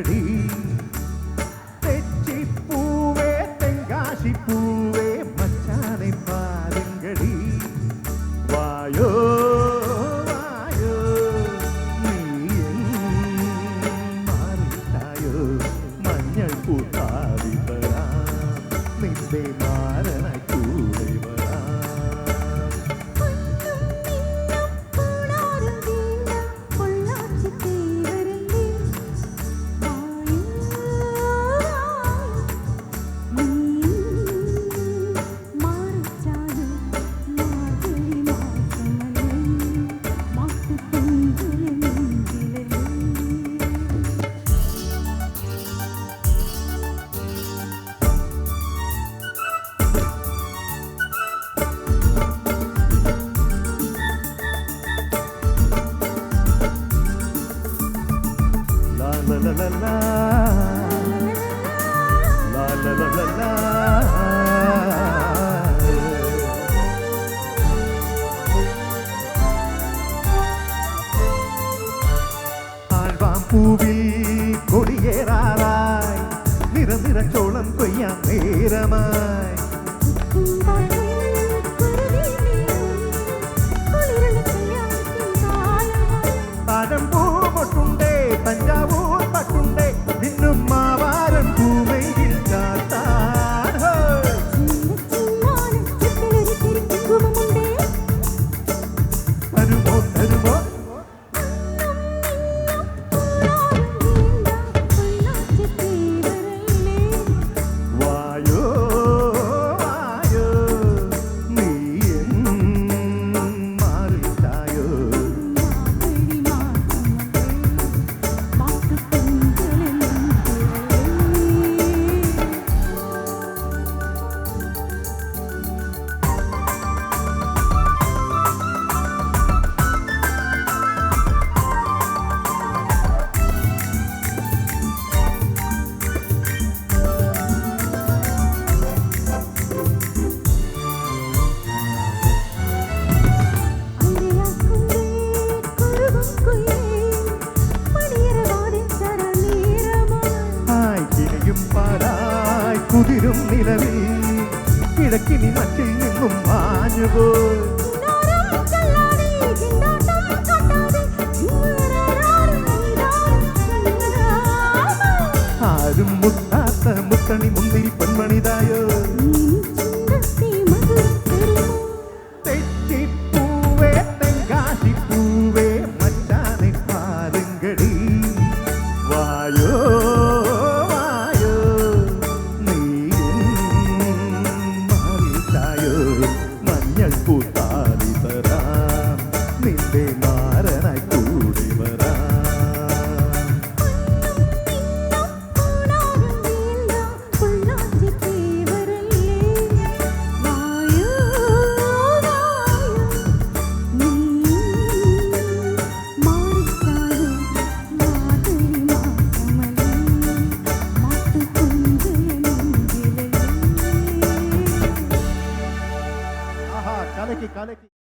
பாருங்கடி தெச்சிப்பூவே தெங்காசிப்பூவே மச்சானை பாருங்கடி வாயோ வாயோ நீ മാറിട്ടായോ മഞ്ഞൾ പൂത്താവി വരാം നിന്റെ മാരനായി കൂടെ വരാം La la la la la la la la la ആഴ്വാം പൂവിൽ കൊടിയേറാറായി നിറനിറച്ചോളം കൊയ്യാൻ നേരമായി പഴമ്പൂ പൊട്ടുണ്ടേ തഞ്ചാവൂർ പട്ടുണ്ടേ ഇന്നും മാവാരൻ പൂവെയിൽ ചാത്താൻ തരുമോ തരുമോ വായോ വായോ നീ മാറിട്ടായോ കുതിരും നിലവിൽ കിഴക്കിനി മറ്റിൽ നിന്നും മാഞ്ഞുപോയി ആരും മുത്താത്ത മുത്തണി മുന്തിരി പെൺമണിതായോ തെച്ചിപ്പൂവേ തെങ്കാശിപ്പൂവേ മച്ചാനെ പാരുങ്കടി വായോ മഞ്ഞൾ പൂത്താലി തരാം നിന്റെ മാരനായി കൂടി വരാം काले की